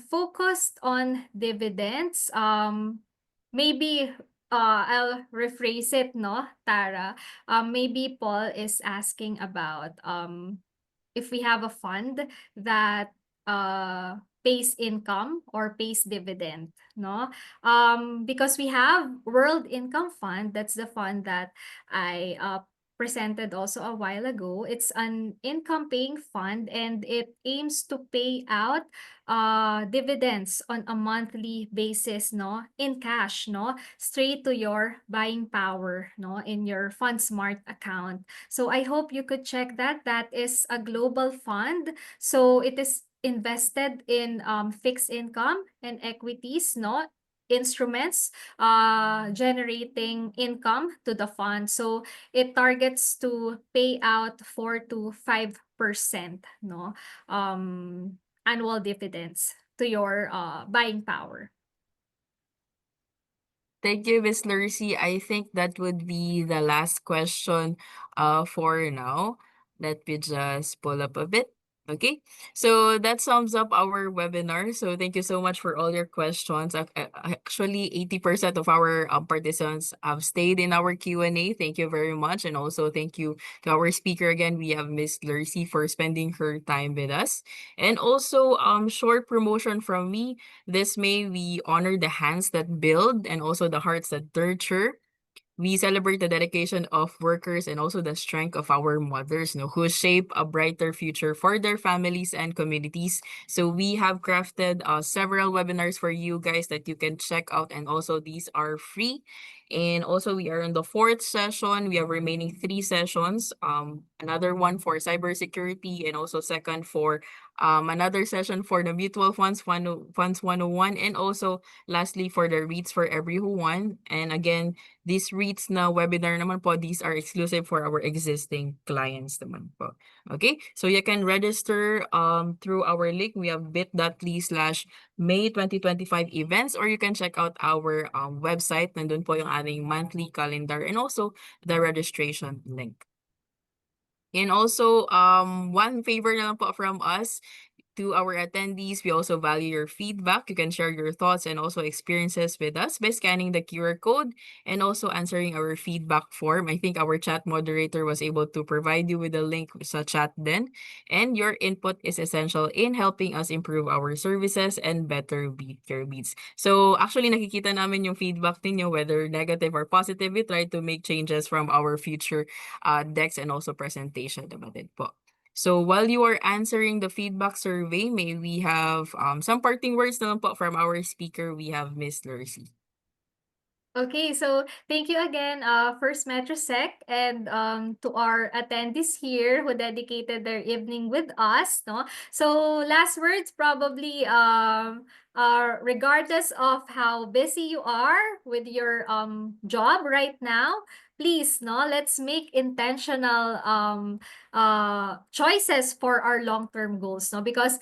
Focused on dividends, maybe I'll rephrase it, no, Tara. Maybe Paul is asking about if we have a fund that pays income or pays dividend, no? Because we have World Income Fund, that's the fund that I presented also a while ago. It's an income paying fund and it aims to pay out dividends on a monthly basis, no, in cash, no, straight to your buying power, no, in your Fund Smart account. So I hope you could check that. That is a global fund. So it is invested in fixed income and equities, no, instruments generating income to the fund. So it targets to pay out 4 to 5%, no, annual dividends to your buying power. Thank you, Ms. Lercy. I think that would be the last question for now. Let me just pull up a bit. Okay, so that sums up our webinar. So thank you so much for all your questions. Actually, 80% of our participants have stayed in our Q&A. Thank you very much. And also thank you to our speaker again. We have Ms. Lercy for spending her time with us. And also short promotion from me. This May, we honor the hands that build and also the hearts that nurture. We celebrate the dedication of workers and also the strength of our mothers, who shape a brighter future for their families and communities. So we have crafted several webinars for you guys that you can check out, and also these are free. And also we are in the fourth session. We have remaining three sessions. Another one for cybersecurity, and also second for another session for the mutual funds 101, and also lastly for the REITs for everyone. And again, these REITs na webinar naman po, these are exclusive for our existing clients naman po. Okay, so you can register through our link. We have bit.ly/May 2025 events, or you can check out our website. Nandun po yung ating monthly calendar and also the registration link. And also, one favor na lang po from us to our attendees, we also value your feedback. You can share your thoughts and also experiences with us by scanning the QR code and also answering our feedback form. I think our chat moderator was able to provide you with a link sa chat then. And your input is essential in helping us improve our services and better meet your needs. So actually, nakikita namin yung feedback ninyo, whether negative or positive. We try to make changes from our future decks and also presentation naman din po. So while you are answering the feedback survey, may we have some parting words na lang po from our speaker. We have Ms. Lercy. Okay, so thank you again, FirstMetroSec, and to our attendees here who dedicated their evening with us. No, so last words probably are regardless of how busy you are with your job right now. Please, no, let's make intentional choices for our long-term goals. No, because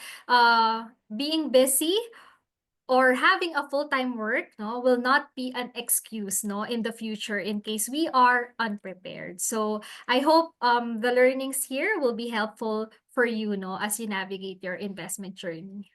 being busy or having a full-time work no will not be an excuse no in the future in case we are unprepared. So I hope the learnings here will be helpful for you no as you navigate your investment journey.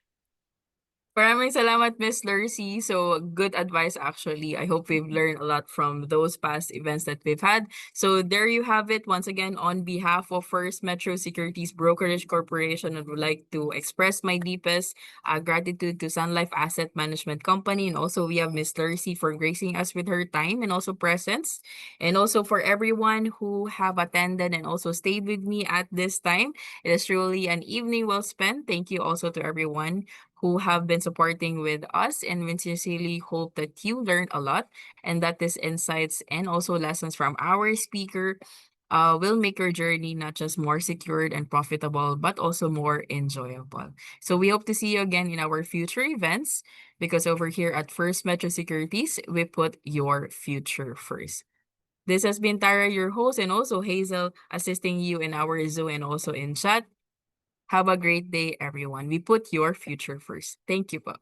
Maraming salamat, Ms. Lercy. So, good advice actually. I hope we've learned a lot from those past events that we've had. So, there you have it. Once again, on behalf of First Metro Securities Brokerage Corporation, I would like to express my deepest gratitude to Sun Life Asset Management Company. And also, we have Ms. Lercy for gracing us with her time and also presence. And also for everyone who have attended and also stayed with me at this time. It is truly an evening well spent. Thank you also to everyone who have been supporting with us, and we sincerely hope that you learned a lot and that these insights and also lessons from our speaker will make your journey not just more secured and profitable, but also more enjoyable. So we hope to see you again in our future events, because over here at First Metro Securities, we put your future first. This has been Tara, your host, and also Hazel assisting you in our Zoom and also in chat. Have a great day, everyone. We put your future first. Thank you po.